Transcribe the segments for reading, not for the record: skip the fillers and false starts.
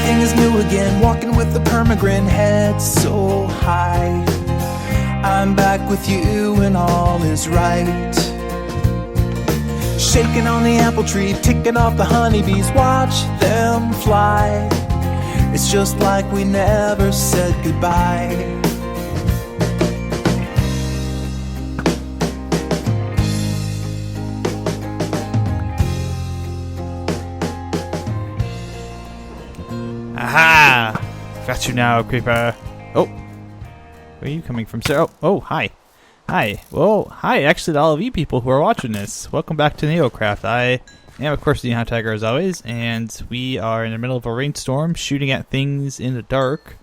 Everything is new again, walking with a permagrin, head so high. I'm back with you and all is right. Shaking on the apple tree, ticking off the honeybees, watch them fly. It's just like we never said goodbye. Aha! Got you now, creeper. Oh, where are you coming from, sir? Oh, hi. Hi. Well, hi, actually, to all of you people who are watching this. Welcome back to NeoCraft. I am, of course, the NihonTiger as always, and we are in the middle of a rainstorm shooting at things in the dark.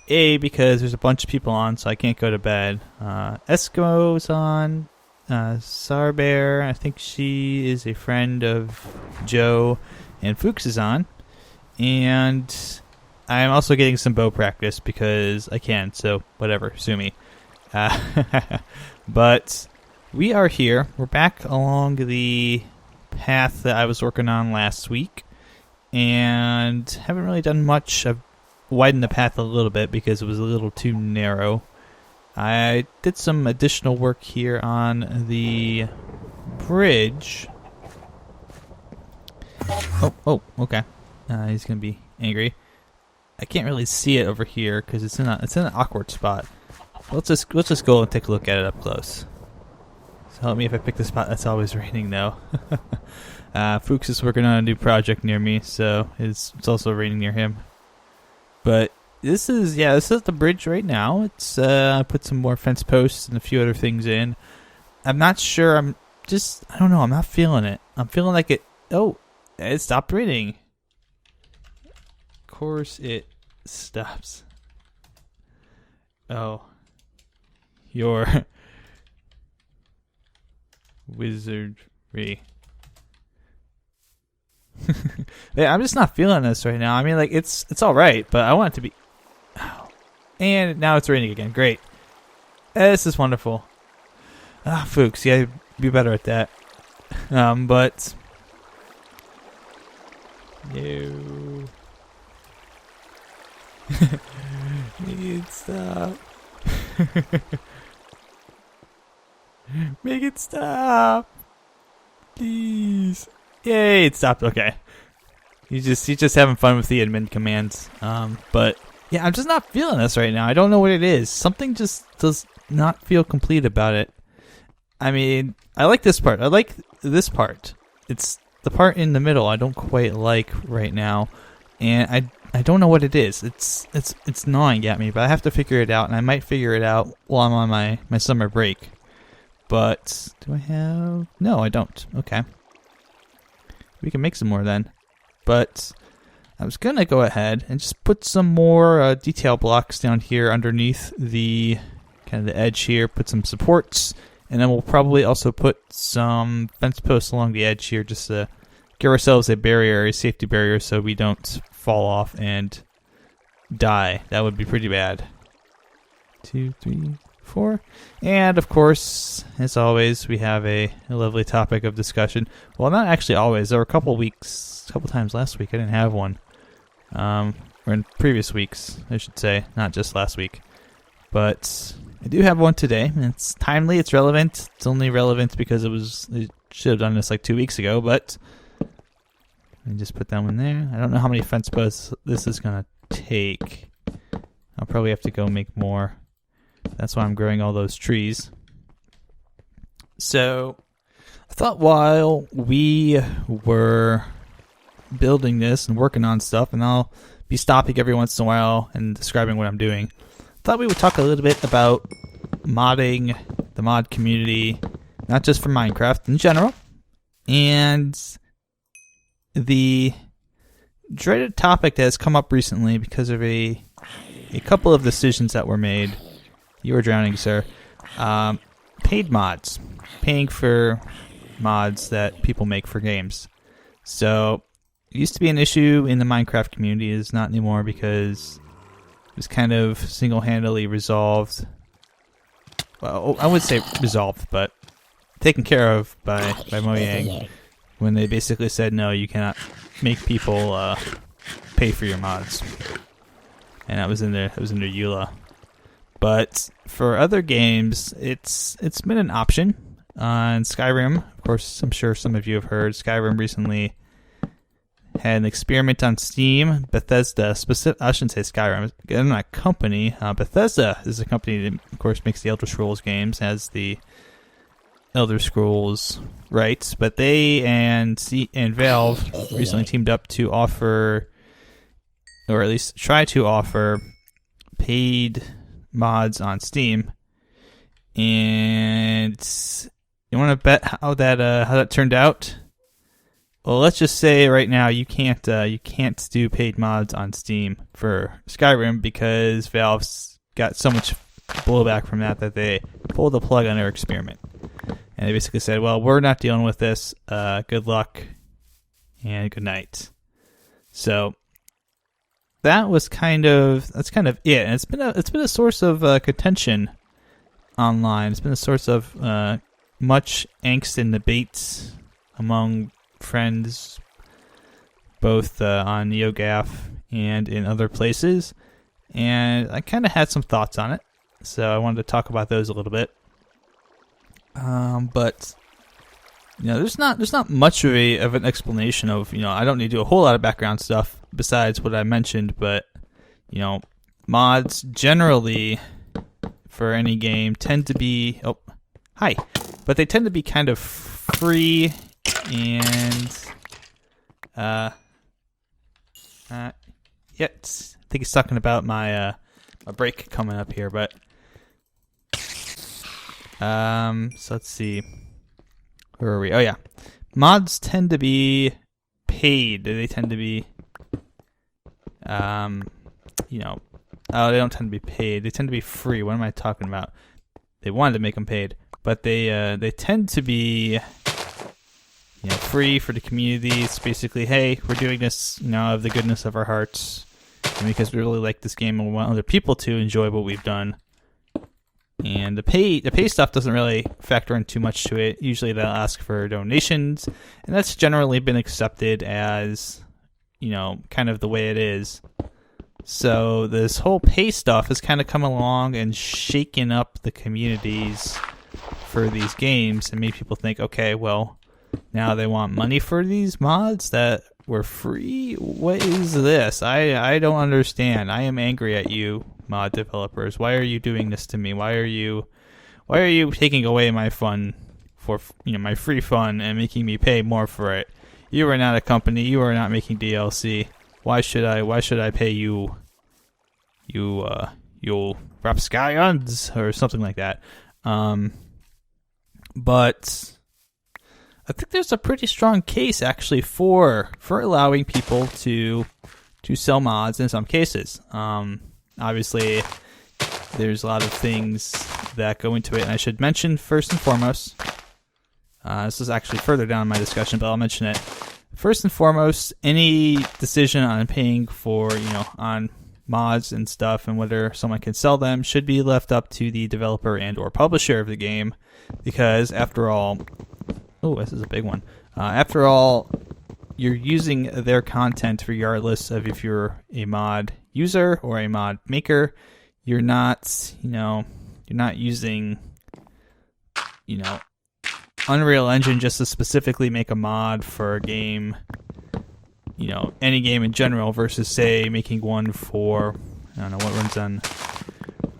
Because there's a bunch of people on, so I can't go to bed. Eskimo's on. Sarbear, I think she is a friend of Joe, and Fuchs is on. And I'm also getting some bow practice because I can, so whatever, sue me. But we are here. We're back along the path that I was working on last week, and haven't really done much. I've widened the path a little bit because it was a little too narrow. I did some additional work here on the bridge. Oh, okay. He's gonna be angry. I can't really see it over here because it's in an awkward spot. Let's just go and take a look at it up close. So help me if I pick the spot that's always raining though. Fuchs is working on a new project near me, so it's also raining near him. But this is the bridge right now. It's I put some more fence posts and a few other things in. I'm not sure. I don't know. I'm not feeling it. I'm feeling like it. Oh, it stopped raining. Of course it stops. Oh, your wizardry. Yeah, I'm just not feeling this right now. I mean, like it's all right, but I want it to be. Oh. And now it's raining again. Great. This is wonderful. Fuchs, yeah, be better at that. But no. Make it stop. Make it stop. Please. Yay, it stopped. Okay. He's just having fun with the admin commands. But yeah, I'm just not feeling this right now. I don't know what it is. Something just does not feel complete about it. I mean, I like this part. I like this part. It's the part in the middle I don't quite like right now. And I don't know what it is. It's gnawing at me, but I have to figure it out, and I might figure it out while I'm on my summer break. But do I have? No, I don't. Okay. We can make some more then. But I was gonna go ahead and just put some more detail blocks down here underneath the kind of the edge here. Put some supports, and then we'll probably also put some fence posts along the edge here, just to give ourselves a barrier, a safety barrier, so we don't fall off and die. That would be pretty bad. 2, 3, 4. And of course, as always, we have a lovely topic of discussion. Well, not actually always. There were a couple times last week I didn't have one. Or in previous weeks, I should say, not just last week. But I do have one today, and it's timely, it's relevant. It's only relevant because it should have done this like 2 weeks ago, but let me just put that one there. I don't know how many fence posts this is going to take. I'll probably have to go make more. That's why I'm growing all those trees. So I thought while we were building this and working on stuff, and I'll be stopping every once in a while and describing what I'm doing, I thought we would talk a little bit about modding, the mod community, not just for Minecraft in general, and the dreaded topic that has come up recently because of a couple of decisions that were made. You were drowning, sir. Paid mods. Paying for mods that people make for games. So, it used to be an issue in the Minecraft community. It is not anymore because it was kind of single-handedly resolved. Well, I wouldn't say resolved, but taken care of by Mojang. When they basically said, no, you cannot make people pay for your mods, and that was in there. It was under EULA. But for other games, it's been an option. On Skyrim, of course, I'm sure some of you have heard. Skyrim recently had an experiment on Steam. Bethesda, I shouldn't say Skyrim. They're not a company. Bethesda is a company that, of course, makes the Elder Scrolls games, has the Elder Scrolls rights. But they and Valve recently teamed up to offer, or at least try to offer, paid mods on Steam. And you want to bet how that turned out? Well, let's just say right now you can't do paid mods on Steam for Skyrim because Valve's got so much blowback from that they pulled the plug on their experiment, and they basically said, "Well, we're not dealing with this. Good luck and good night." So that's kind of it. And it's been a source of contention online. It's been a source of much angst and debates among friends, both on NeoGAF and in other places. And I kind of had some thoughts on it, so I wanted to talk about those a little bit. But there's not much of an explanation of I don't need to do a whole lot of background stuff besides what I mentioned. But mods generally for any game tend to be but they tend to be kind of free and I think he's talking about my break coming up here, but so let's see, where are we? Oh yeah, mods tend to be paid. They tend to be they don't tend to be paid. They tend to be free. What am I talking about? They wanted to make them paid, but they tend to be free for the community. It's basically, hey, we're doing this of the goodness of our hearts, and because we really like this game and we want other people to enjoy what we've done. And the pay stuff doesn't really factor in too much to it. Usually they'll ask for donations, and that's generally been accepted as kind of the way it is. So this whole pay stuff has kind of come along and shaken up the communities for these games and made people think, okay, well, now they want money for these mods that were free? What is this? I don't understand. I am angry at you, mod developers. Why are you doing this to me? Why are you taking away my fun for my free fun and making me pay more for it? You are not a company. You are not making DLC. Why should I pay you? You'll rapscallions or something like that. But I think there's a pretty strong case actually for allowing people to sell mods in some cases. Obviously, there's a lot of things that go into it, and I should mention first and foremost. This is actually further down in my discussion, but I'll mention it. First and foremost, any decision on paying for, on mods and stuff and whether someone can sell them should be left up to the developer and or publisher of the game, because after all, this is a big one. After all, you're using their content regardless of if you're a mod user or a mod maker. You're not, you're not using, Unreal Engine just to specifically make a mod for a game, any game in general, versus say making one for, I don't know what runs on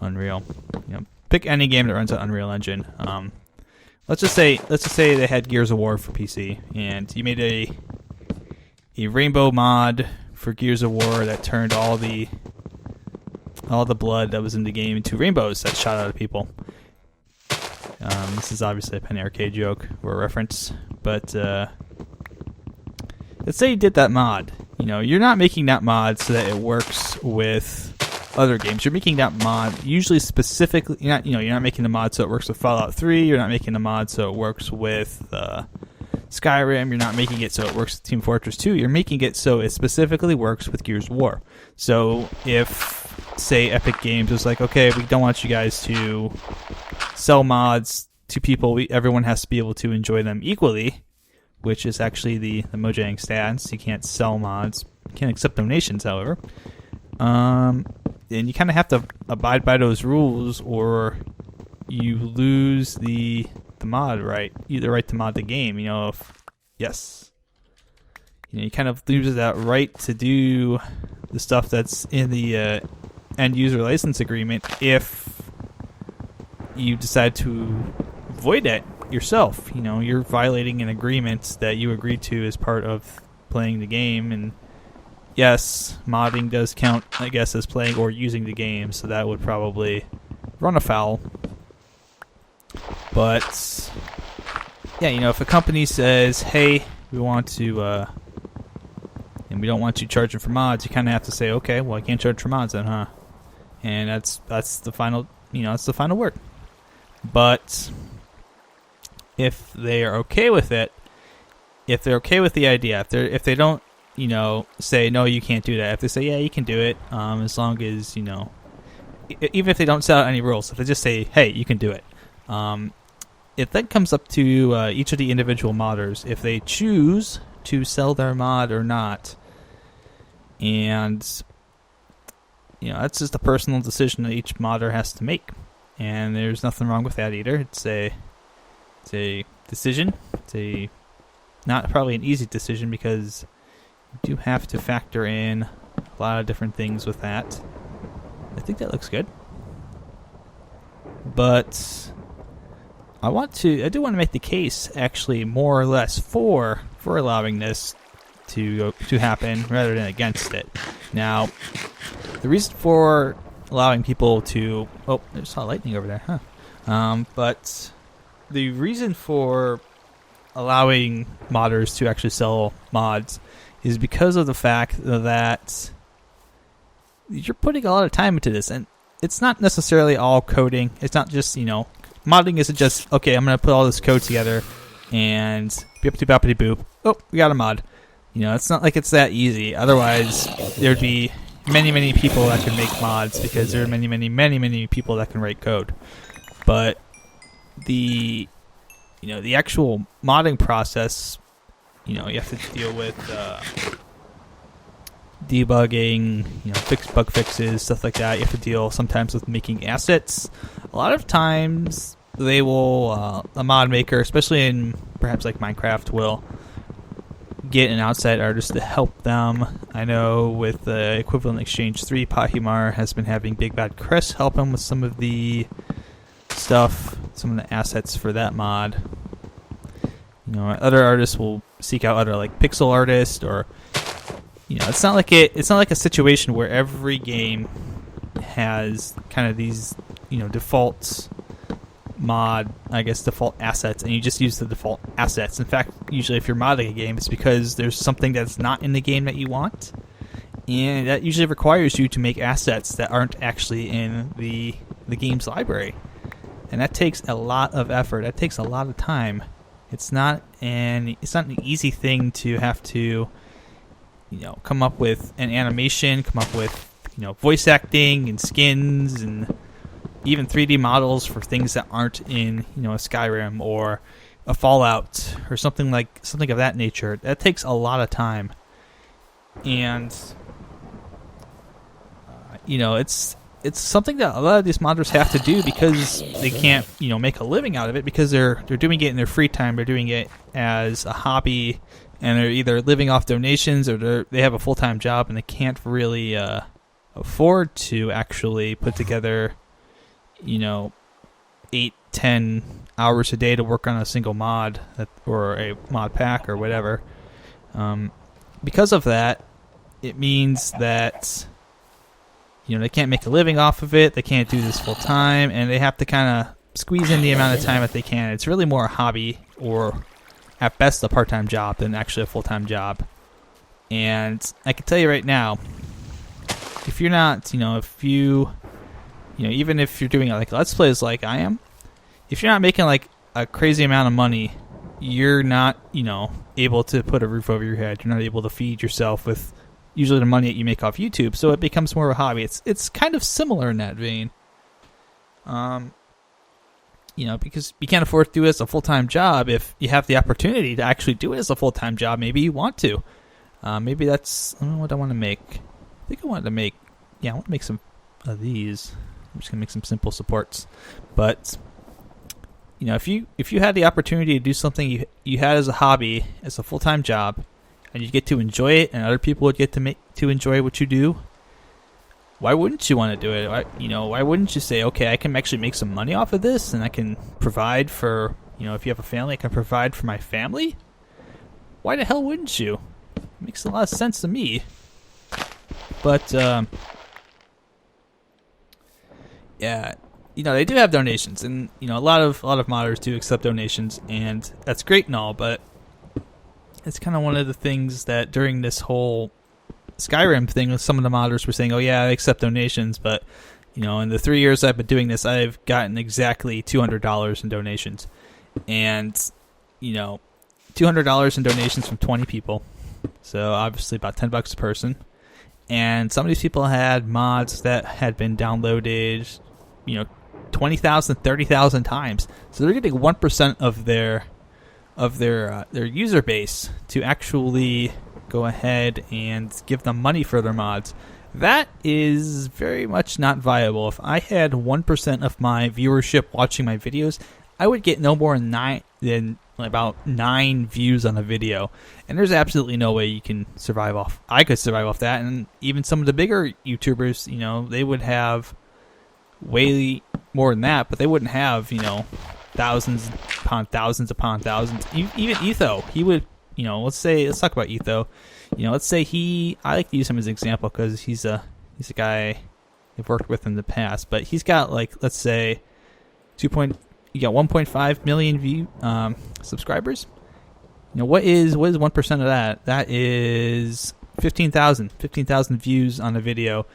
Unreal. Pick any game that runs on Unreal Engine. Let's just say they had Gears of War for PC, and you made a rainbow mod for Gears of War that turned all the blood that was in the game into rainbows that shot out of people. This is obviously a Penny Arcade joke or a reference, but let's say you did that mod. You're not making that mod so that it works with other games. You're making that mod usually specifically. You're not making the mod so it works with Fallout 3. You're not making the mod so it works with Skyrim. You're not making it so it works with Team Fortress 2. You're making it so it specifically works with Gears of War. So if, say, Epic Games was like, okay, we don't want you guys to sell mods to people. Everyone has to be able to enjoy them equally, which is actually the Mojang stance. You can't sell mods. can't accept donations, however. And you kind of have to abide by those rules, or you lose the mod right, the right to mod the game. You kind of lose that right to do the stuff that's in the end user license agreement if you decide to void it yourself. You're violating an agreement that you agreed to as part of playing the game, and yes, modding does count, I guess, as playing or using the game, so that would probably run afoul. But yeah, if a company says, hey, we want to and we don't want you charging for mods, you kind of have to say, okay, well, I can't charge for mods then, huh? And that's the final, that's the final word. But if they are okay with it, if they're okay with the idea, if they don't, say no, you can't do that. If they say yeah, you can do it, as long as even if they don't set out any rules, if they just say hey, you can do it, it then comes up to each of the individual modders if they choose to sell their mod or not, and that's just a personal decision that each modder has to make, and there's nothing wrong with that either. It's a decision. It's not probably an easy decision because you do have to factor in a lot of different things with that. I think that looks good, but I do want to make the case actually more or less for allowing this to happen rather than against it. Now, the reason for allowing people to there's saw lightning over there, huh? But the reason for allowing modders to actually sell mods is because of the fact that you're putting a lot of time into this, and it's not necessarily all coding. It's not just, modding isn't just, okay, I'm going to put all this code together and bippity boop. Oh, we got a mod. It's not like it's that easy. Otherwise, there'd be many people that can make mods because there are many people that can write code. But the actual modding process, you have to deal with debugging, bug fixes, stuff like that. You have to deal sometimes with making assets. A lot of times they will, a mod maker, especially in perhaps like Minecraft, will get an outside artist to help them. I know with the Equivalent Exchange 3, Pahimar has been having Big Bad Chris help him with some of the stuff, some of the assets for that mod. Other artists will seek out other like pixel artists, or it's not like a situation where every game has kind of these default default assets, and you just use the default assets. In fact, usually if you're modding a game, it's because there's something that's not in the game that you want, and that usually requires you to make assets that aren't actually in the game's library, and that takes a lot of effort. That takes a lot of time. It's not an easy thing to have to come up with an animation, come up with voice acting and skins and even 3D models for things that aren't in a Skyrim or a Fallout or something of that nature. That takes a lot of time, and it's something that a lot of these modders have to do because they can't make a living out of it, because they're doing it in their free time. They're doing it as a hobby, and they're either living off donations or they have a full-time job, and they can't really afford to actually put together 8-10 hours a day to work on a single mod or a mod pack or whatever. Because of that, it means that they can't make a living off of it. They can't do this full time, and they have to kind of squeeze in the amount of time that they can. It's really more a hobby, or at best a part-time job, than actually a full-time job. And I can tell you right now, if you're not, even if you're doing like Let's Plays like I am, if you're not making like a crazy amount of money, you're not, able to put a roof over your head. You're not able to feed yourself with usually the money that you make off YouTube, so it becomes more of a hobby. It's kind of similar in that vein. Because you can't afford to do it as a full-time job. If you have the opportunity to actually do it as a full-time job, maybe you want to. Maybe that's, I don't know what I want to make. I think I wanted to make, yeah, I want to make some of these. I'm just gonna make some simple supports. But you know, if you had the opportunity to do something you had as a hobby, as a full-time job, and you get to enjoy it, and other people would get to enjoy what you do, why wouldn't you want to do it? Why wouldn't you say, okay, I can actually make some money off of this, and I can provide for, if you have a family, I can provide for my family? Why the hell wouldn't you? It makes a lot of sense to me. But, yeah, they do have donations, and, a lot of modders do accept donations, and that's great and all, but it's kind of one of the things that during this whole Skyrim thing, some of the modders were saying, oh yeah, I accept donations, but in the 3 years I've been doing this, I've gotten exactly $200 in donations, and $200 in donations from 20 people, so obviously about $10 a person. And some of these people had mods that had been downloaded 20,000, 30,000 times, so they're getting 1% of their user base to actually go ahead and give them money for their mods. That is very much not viable. If I had 1% of my viewership watching my videos, I would get no more than about 9 views on a video, and there's absolutely no way you can survive off. I could survive off that, and even some of the bigger YouTubers, they would have way more than that, but they wouldn't have thousands upon thousands. Even Etho, he would, let's talk about Etho. Let's say I like to use him as an example because he's a guy I've worked with in the past, but he's got let's say 1.5 million subscribers. What is 1% of that? That is 15,000 views on a video.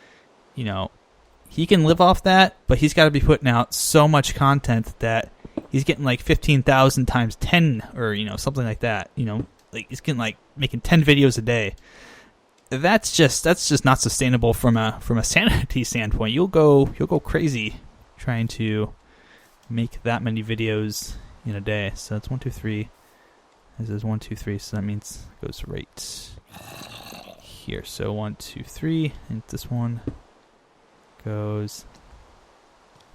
He can live off that, but he's got to be putting out so much content that he's getting 15,000 times 10 or something like that. He's getting making 10 videos a day. That's just not sustainable from a sanity standpoint. You'll go crazy trying to make that many videos in a day. So it's 1, 2, 3. This is 1, 2, 3. So that means it goes right here. So 1, 2, 3, and this one goes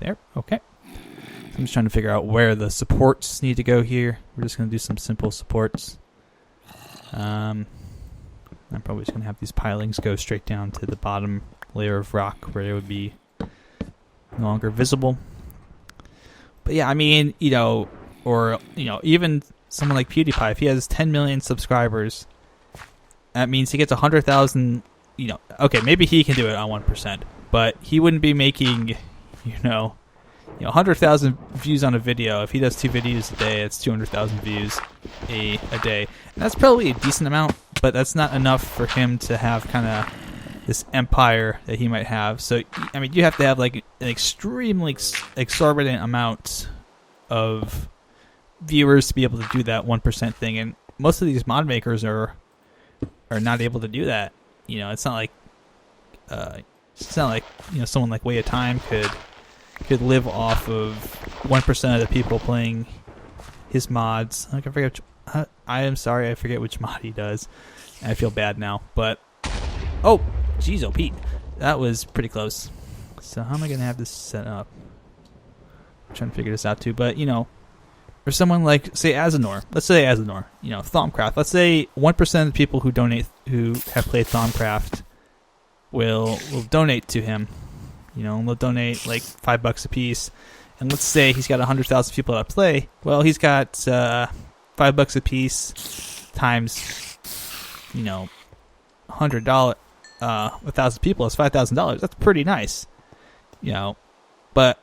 there. Okay. I'm just trying to figure out where the supports need to go here. We're just going to do some simple supports. I'm probably just going to have these pilings go straight down to the bottom layer of rock where they would be no longer visible. But yeah, I mean, or even someone like PewDiePie, if he has 10 million subscribers, that means he gets 100,000, okay, maybe he can do it on 1%, but he wouldn't be making, 100,000 views on a video. If he does 2 videos a day, it's 200,000 views a day. And that's probably a decent amount, but that's not enough for him to have kind of this empire that he might have. So, I mean, you have to have an extremely exorbitant amount of viewers to be able to do that 1% thing. And most of these mod makers are not able to do that. It's not like someone like Way of Time could live off of 1% of the people playing his mods. I am sorry, I forget which mod he does. I feel bad now, but oh, jeez, oh Pete, that was pretty close. So how am I gonna have this set up? I'm trying to figure this out too. But for someone like say Azanor, let's say Azanor, Thaumcraft. Let's say 1% of the people who have played Thaumcraft will donate to him. And they'll donate $5 a piece. And let's say he's got 100,000 people that play. Well, he's got $5 a piece times, $100. 1,000 people is $5,000. That's pretty nice. But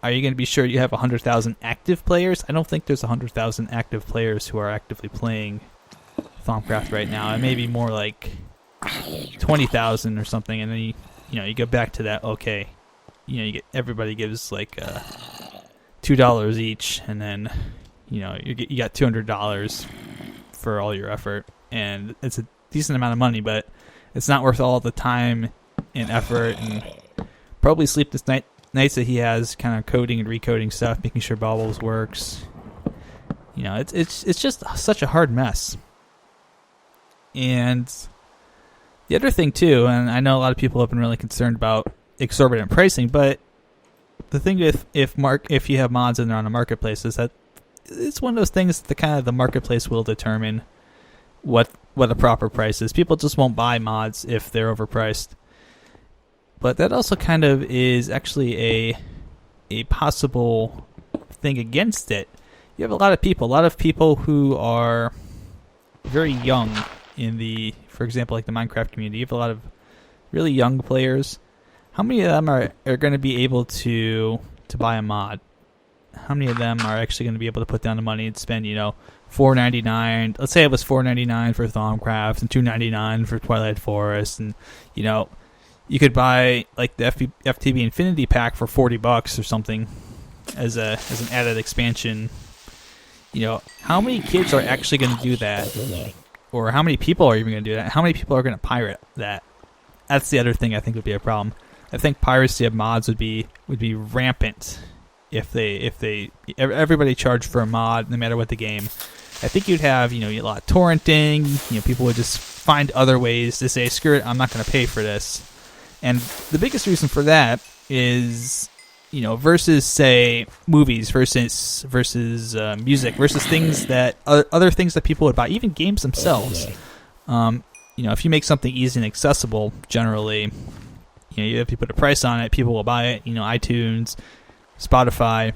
are you going to be sure you have 100,000 active players? I don't think there's 100,000 active players who are actively playing Thaumcraft right now. It may be more like 20,000 or something, and then you go back to that. Okay, everybody gives $2 each, and then you got $200 for all your effort, and it's a decent amount of money, but it's not worth all the time and effort and probably sleepless nights that he has, kind of coding and recoding stuff, making sure Baubles works. It's just such a hard mess. And the other thing too, and I know a lot of people have been really concerned about exorbitant pricing, but the thing with if you have mods and they're on a marketplace is that it's one of those things that kind of the marketplace will determine what a proper price is. People just won't buy mods if they're overpriced. But that also kind of is actually a possible thing against it. You have a lot of people who are very young for example, like the Minecraft community. You have a lot of really young players. How many of them are going to be able to buy a mod? How many of them are actually going to be able to put down the money and spend, $4.99? Let's say it was $4.99 for NeoCraft and $2.99 for Twilight Forest, and you could buy like the FTB Infinity Pack for $40 or something as an added expansion. How many kids are actually going to do that? Or how many people are even going to do that? How many people are going to pirate that? That's the other thing I think would be a problem. I think piracy of mods would be rampant if everybody charged for a mod no matter what the game. I think you'd have a lot of torrenting. People would just find other ways to say, screw it, I'm not going to pay for this. And the biggest reason for that is versus say movies versus music versus things that other things that people would buy, even games themselves. If you make something easy and accessible, generally, if you put a price on it, people will buy it. iTunes, Spotify,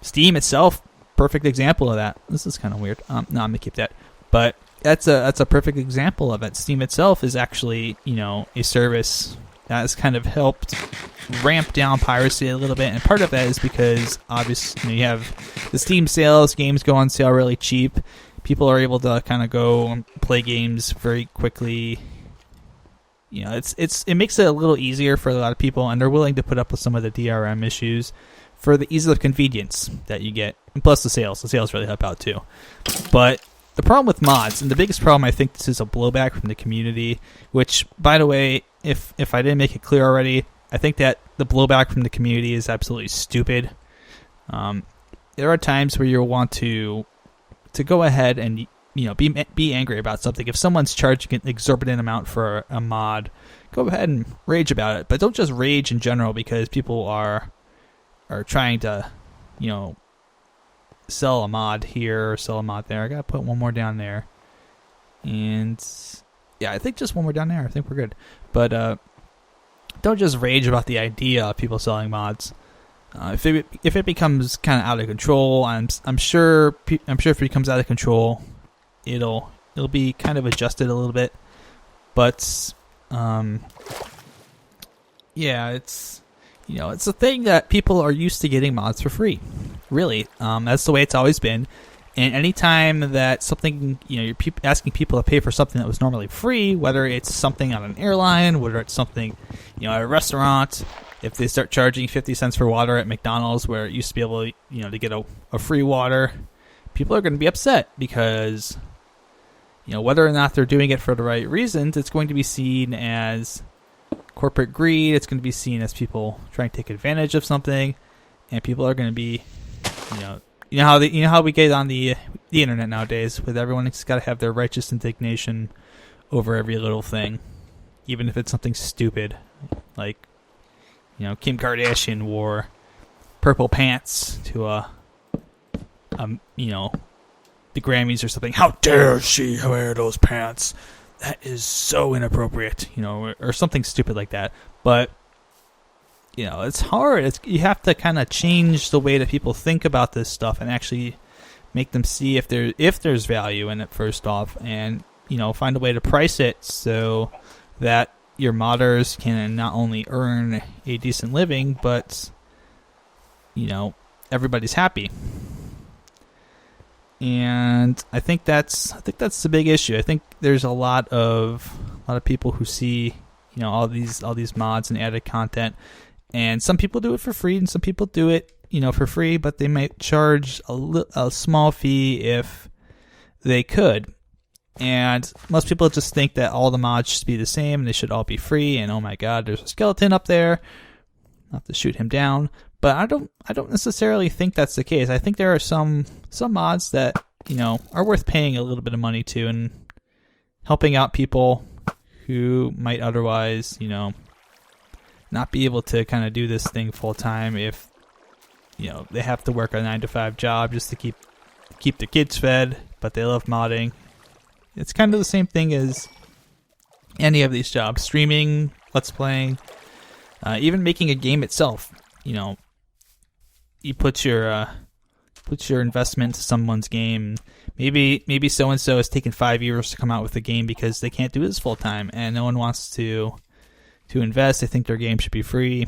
Steam itself, perfect example of that. This is kind of weird. No, I'm gonna keep that. But that's a perfect example of it. Steam itself is actually a service that has kind of helped ramp down piracy a little bit, and part of that is because obviously you have the Steam sales. Games go on sale really cheap. People are able to kind of go and play games very quickly. It makes it a little easier for a lot of people, and they're willing to put up with some of the DRM issues for the ease of convenience that you get, and plus the sales. The sales really help out too. But the problem with mods, and the biggest problem, I think this is a blowback from the community, which, by the way, if I didn't make it clear already, I think that the blowback from the community is absolutely stupid. There are times where you'll want to go ahead and be angry about something. If someone's charging an exorbitant amount for a mod, go ahead and rage about it. But don't just rage in general because people are trying to sell a mod here or sell a mod there. I gotta put one more down there, and yeah, I think just one more down there. I think we're good. But don't just rage about the idea of people selling mods. If it becomes kind of out of control, I'm sure if it becomes out of control, it'll be kind of adjusted a little bit. But yeah, it's a thing that people are used to getting mods for free. Really, that's the way it's always been. And anytime that something, you're asking people to pay for something that was normally free, whether it's something on an airline, whether it's something, at a restaurant, if they start charging 50 cents for water at McDonald's where it used to be able to, to get a free water, people are going to be upset because, whether or not they're doing it for the right reasons, it's going to be seen as corporate greed. It's going to be seen as people trying to take advantage of something, and people are going to be, how we get on the internet nowadays, with everyone's got to have their righteous indignation over every little thing, even if it's something stupid, like Kim Kardashian wore purple pants to the Grammys or something. How dare she wear those pants? That is so inappropriate, or something stupid like that. But it's hard. You have to kind of change the way that people think about this stuff and actually make them see if there's value in it first off, and find a way to price it so that your modders can not only earn a decent living, but everybody's happy. And I think that's the big issue. I think there's a lot of people who see all these mods and added content, and some people do it for free, and some people do it for free, but they might charge a small fee if they could. And most people just think that all the mods should be the same and they should all be free. And oh my God, there's a skeleton up there. I'll have to shoot him down. But I don't necessarily think that's the case. I think there are some mods that are worth paying a little bit of money to, and helping out people who might otherwise, not be able to kind of do this thing full time if, they have to work a 9-to-5 job just to keep the kids fed, but they love modding. It's kind of the same thing as any of these jobs: streaming, let's playing, even making a game itself. You put your investment into someone's game. Maybe so and so has taken 5 years to come out with a game because they can't do this full time, and no one wants to invest. They think their game should be free.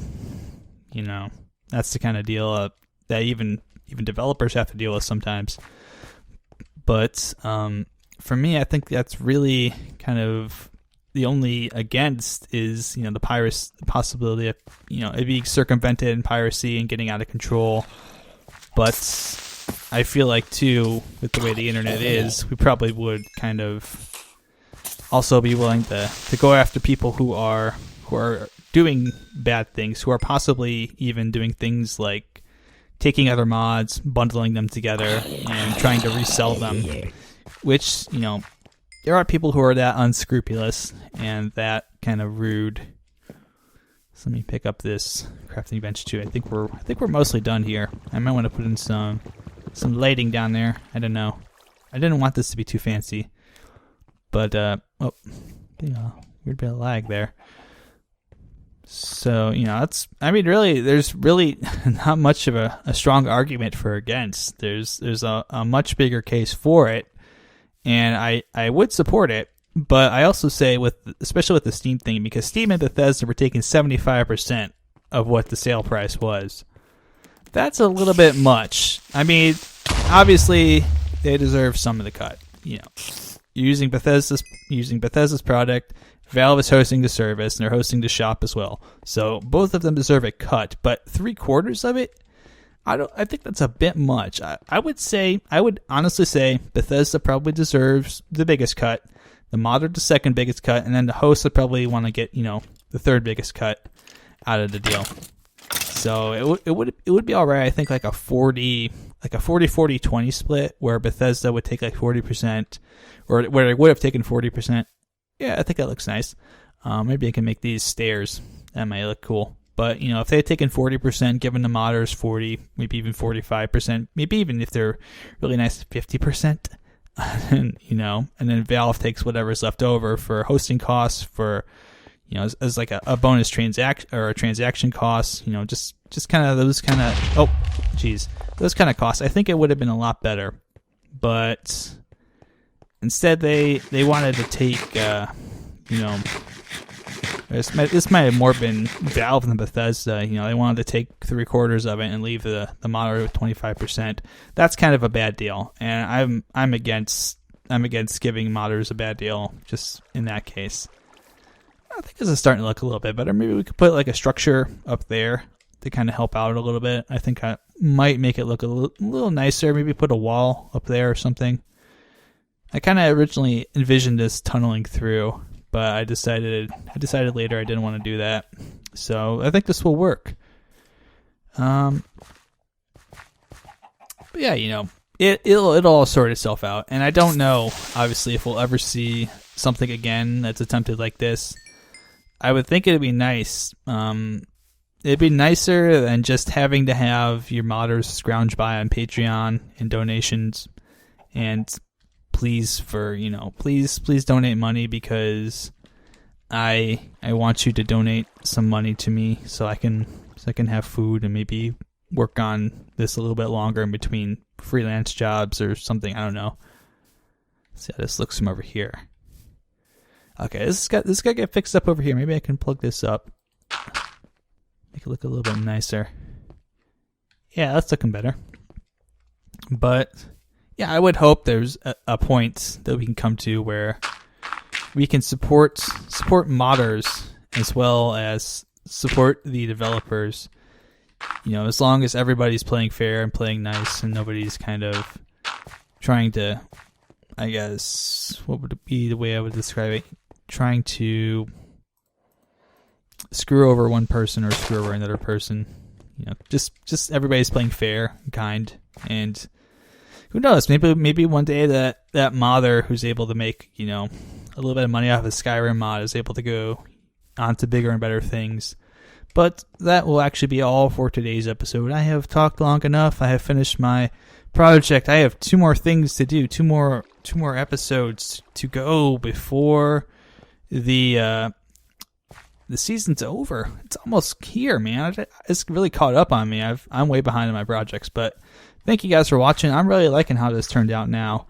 That's the kind of deal that even developers have to deal with sometimes. But for me, I think that's really kind of the only against is the possibility of it being circumvented in piracy and getting out of control. But I feel like too, with the way the internet is, we probably would kind of also be willing to go after people who are doing bad things, who are possibly even doing things like taking other mods, bundling them together, and trying to resell them. Which, there are people who are that unscrupulous and that kind of rude. So let me pick up this crafting bench too. I think we're mostly done here. I might want to put in some lighting down there. I don't know. I didn't want this to be too fancy, but getting a weird bit of lag there. So really, there's really not much of a strong argument for against. There's a much bigger case for it, and I would support it. But I also say, especially with the Steam thing, because Steam and Bethesda were taking 75% of what the sale price was. That's a little bit much. I mean, obviously they deserve some of the cut. Using Bethesda's product, Valve is hosting the service and they're hosting the shop as well. So both of them deserve a cut. But 3/4 of it, I think that's a bit much. I would honestly say Bethesda probably deserves the biggest cut. The modder the second biggest cut, and then the host would probably want to get the third biggest cut out of the deal. So it would be all right. I think like a 40-40-20 split where Bethesda would take like 40%, or where they would have taken 40%. Yeah, I think that looks nice. Maybe I can make these stairs. That might look cool. But if they had taken 40%, given the modders 40, maybe even 45%, maybe even if they're really nice, 50%. And then Valve takes whatever's left over for hosting costs, for as like a bonus transaction or a transaction cost, just kind of those kind of those kind of costs. I think it would have been a lot better, but instead they wanted to take this might have more been Valve than Bethesda. They wanted to take 3/4 of it and leave the modder with 25%. That's kind of a bad deal, and I'm against giving modders a bad deal just in that case. I think this is starting to look a little bit better. Maybe we could put like a structure up there to kind of help out a little bit. I think I might make it look a little nicer. Maybe put a wall up there or something. I kind of originally envisioned this tunneling through, but I decided later I didn't want to do that. So I think this will work. But yeah, it'll all sort itself out. And I don't know, obviously, if we'll ever see something again that's attempted like this. I would think it'd be nice. It'd be nicer than just having to have your modders scrounge by on Patreon and donations, and please donate money, because I want you to donate some money to me so I can have food and maybe work on this a little bit longer in between freelance jobs or something. I don't know. Let's see how this looks from over here. Okay, this got to get fixed up over here. Maybe I can plug this up, make it look a little bit nicer. Yeah, that's looking better. But yeah, I would hope there's a point that we can come to where we can support modders as well as support the developers. As long as everybody's playing fair and playing nice, and nobody's kind of trying to, I guess, what would be the way I would describe it? Trying to screw over one person or screw over another person. Just everybody's playing fair and kind, and who knows? Maybe one day that modder who's able to make a little bit of money off of Skyrim mod, I was able to go on to bigger and better things. But that will actually be all for today's episode. I have talked long enough. I have finished my project. I have 2 more things to do, two more episodes to go before the season's over. It's almost here, man. It's really caught up on me. I'm way behind in my projects, but thank you guys for watching. I'm really liking how this turned out now,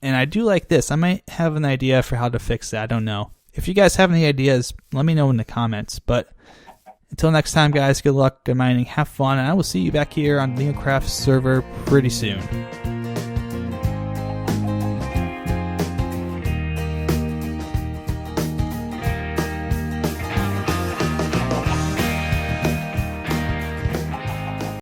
and I do like this. I might have an idea for how to fix that. I don't know. If you guys have any ideas, let me know in the comments. But until next time, guys, good luck, good mining, have fun, and I will see you back here on the NeoCraft server pretty soon.